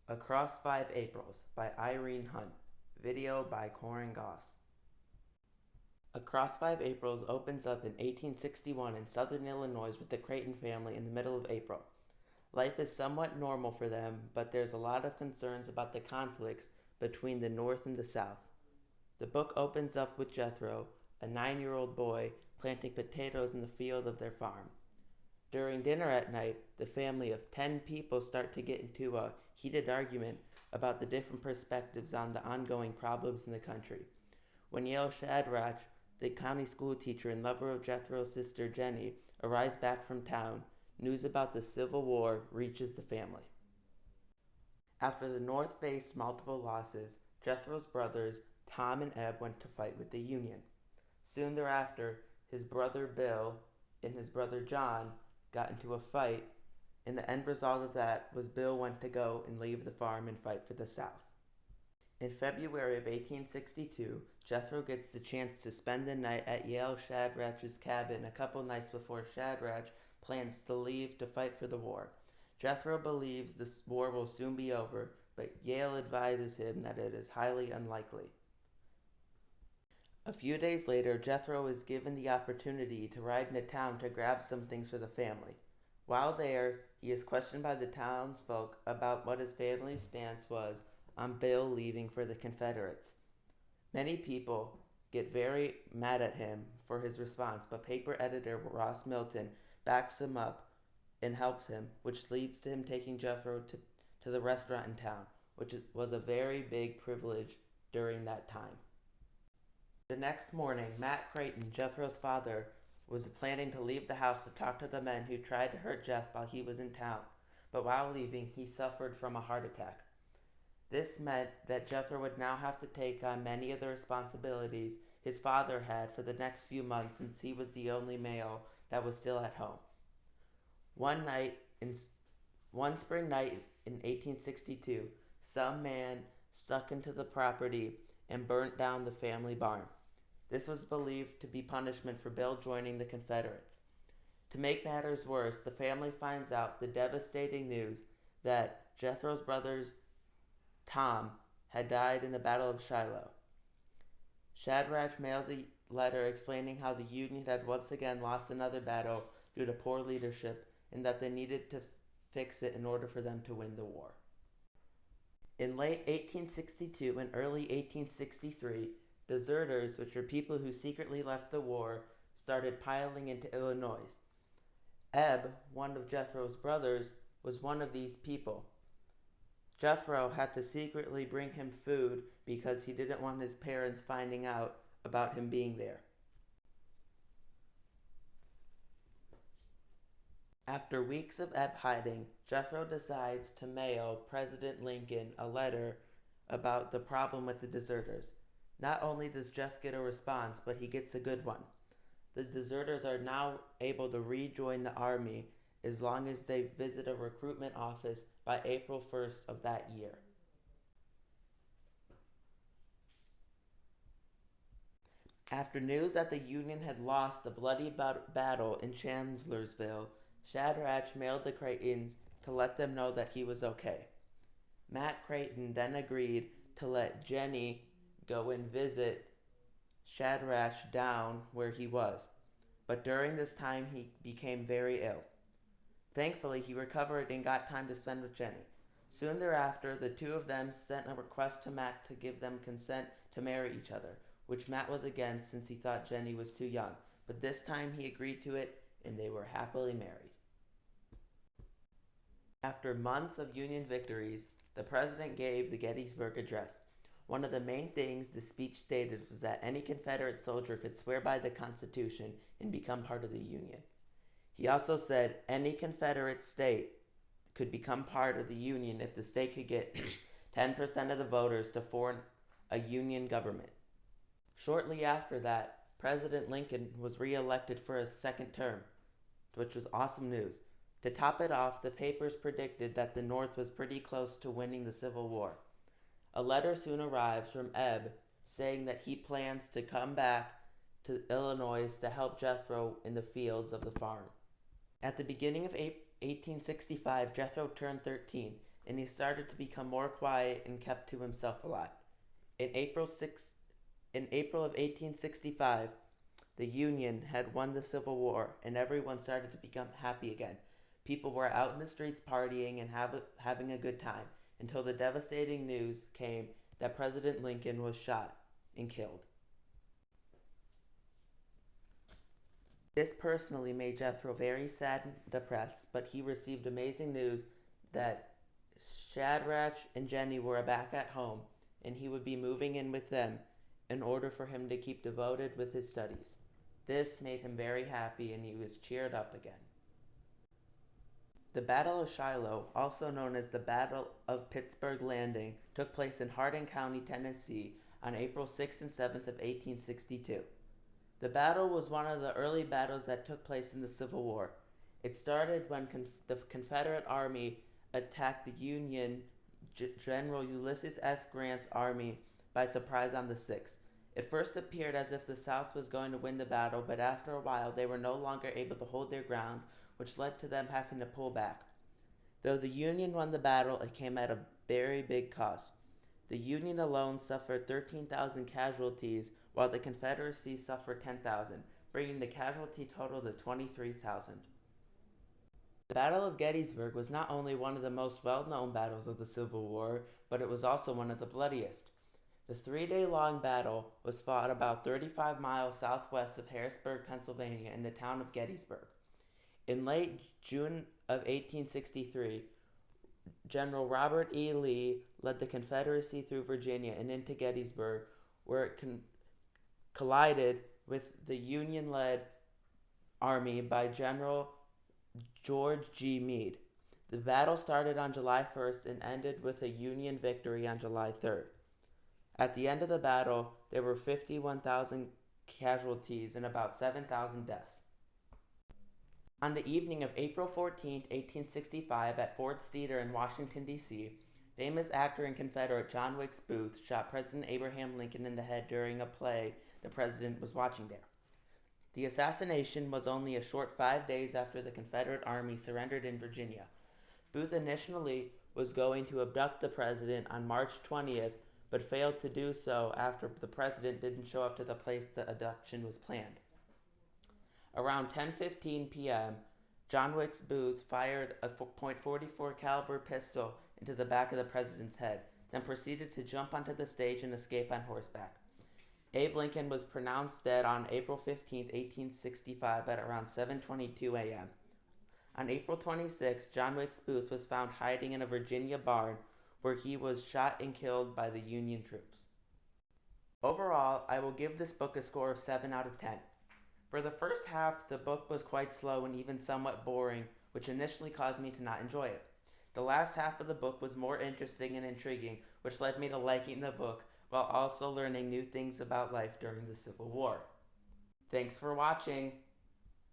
Across Five Aprils by Irene Hunt. Video by Corin Goss. Across Five Aprils opens up in 1861 in southern Illinois with the Creighton family in the middle of April. Life is somewhat normal for them, but there's a lot of concerns about the conflicts between the North and the South. The book opens up with Jethro, a 9-year-old boy, planting potatoes in the field of their farm. During dinner at night, the family of 10 people start to get into a heated argument about the different perspectives on the ongoing problems in the country. When Yale Shadrach, the county school teacher and lover of Jethro's sister Jenny, arrives back from town, news about the Civil War reaches the family. After the North faced multiple losses, Jethro's brothers, Tom and Eb, went to fight with the Union. Soon thereafter, his brother Bill and his brother John got into a fight, and the end result of that was Bill went to go and leave the farm and fight for the South. In February of 1862, Jethro gets the chance to spend the night at Yale Shadrach's cabin a couple nights before Shadrach plans to leave to fight for the war. Jethro believes this war will soon be over, but Yale advises him that it is highly unlikely. A few days later, Jethro is given the opportunity to ride into town to grab some things for the family. While there, he is questioned by the townsfolk about what his family's stance was on Bill leaving for the Confederates. Many people get very mad at him for his response, but paper editor Ross Milton backs him up and helps him, which leads to him taking Jethro to the restaurant in town, which was a very big privilege during that time. The next morning, Matt Creighton, Jethro's father, was planning to leave the house to talk to the men who tried to hurt Jeff while he was in town, but while leaving, he suffered from a heart attack. This meant that Jethro would now have to take on many of the responsibilities his father had for the next few months since he was the only male that was still at home. One spring night in 1862, some man stuck into the property and burnt down the family barn. This was believed to be punishment for Bill joining the Confederates. To make matters worse, the family finds out the devastating news that Jethro's brothers Tom had died in the Battle of Shiloh. Shadrach mails a letter explaining how the Union had once again lost another battle due to poor leadership and that they needed to fix it in order for them to win the war. In late 1862 and early 1863, deserters, which are people who secretly left the war, started piling into Illinois. Eb, one of Jethro's brothers, was one of these people. Jethro had to secretly bring him food because he didn't want his parents finding out about him being there. After weeks of Eb hiding, Jethro decides to mail President Lincoln a letter about the problem with the deserters. Not only does Jeff get a response, but he gets a good one. The deserters are now able to rejoin the army as long as they visit a recruitment office by April 1st of that year. After news that the Union had lost a bloody battle in Chancellorsville, Shadrach mailed the Creightons to let them know that he was okay. Matt Creighton then agreed to let Jenny go and visit Shadrach down where he was, but during this time he became very ill. Thankfully, he recovered and got time to spend with Jenny. Soon thereafter, the two of them sent a request to Matt to give them consent to marry each other, which Matt was against since he thought Jenny was too young, but this time he agreed to it and they were happily married. After months of Union victories, the president gave the Gettysburg Address. One of the main things the speech stated was that any Confederate soldier could swear by the Constitution and become part of the Union. He also said any Confederate state could become part of the Union if the state could get 10% of the voters to form a Union government. Shortly after that, President Lincoln was re-elected for a second term, which was awesome news. To top it off, the papers predicted that the North was pretty close to winning the Civil War. A letter soon arrives from Eb saying that he plans to come back to Illinois to help Jethro in the fields of the farm. At the beginning of 1865, Jethro turned 13, and he started to become more quiet and kept to himself a lot. In April, in April of 1865, the Union had won the Civil War, and everyone started to become happy again. People were out in the streets partying and having a good time until the devastating news came that President Lincoln was shot and killed. This personally made Jethro very sad and depressed, but he received amazing news that Shadrach and Jenny were back at home and he would be moving in with them in order for him to keep devoted with his studies. This made him very happy and he was cheered up again. The Battle of Shiloh, also known as the Battle of Pittsburgh Landing, took place in Hardin County, Tennessee on April 6th and 7th of 1862. The battle was one of the early battles that took place in the Civil War. It started when the Confederate Army attacked the Union General Ulysses S. Grant's army by surprise on the 6th. It first appeared as if the South was going to win the battle, but after a while they were no longer able to hold their ground, which led to them having to pull back. Though the Union won the battle, it came at a very big cost. The Union alone suffered 13,000 casualties, while the Confederacy suffered 10,000, bringing the casualty total to 23,000. The Battle of Gettysburg was not only one of the most well-known battles of the Civil War, but it was also one of the bloodiest. The 3-day-long battle was fought about 35 miles southwest of Harrisburg, Pennsylvania, in the town of Gettysburg. In late June of 1863, General Robert E. Lee led the Confederacy through Virginia and into Gettysburg, where it collided with the Union-led army by General George G. Meade. The battle started on July 1st and ended with a Union victory on July 3rd. At the end of the battle, there were 51,000 casualties and about 7,000 deaths. On the evening of April 14, 1865, at Ford's Theater in Washington, D.C., famous actor and Confederate John Wilkes Booth shot President Abraham Lincoln in the head during a play the president was watching there. The assassination was only a short 5 days after the Confederate Army surrendered in Virginia. Booth initially was going to abduct the president on March 20th, but failed to do so after the president didn't show up to the place the abduction was planned. Around 10:15 p.m., John Wilkes Booth fired a .44 caliber pistol into the back of the president's head, then proceeded to jump onto the stage and escape on horseback. Abe Lincoln was pronounced dead on April 15, 1865 at around 7:22 a.m. On April 26, John Wilkes Booth was found hiding in a Virginia barn where he was shot and killed by the Union troops. Overall, I will give this book a score of 7 out of 10. For the first half, the book was quite slow and even somewhat boring, which initially caused me to not enjoy it. The last half of the book was more interesting and intriguing, which led me to liking the book, while also learning new things about life during the Civil War. Thanks for watching!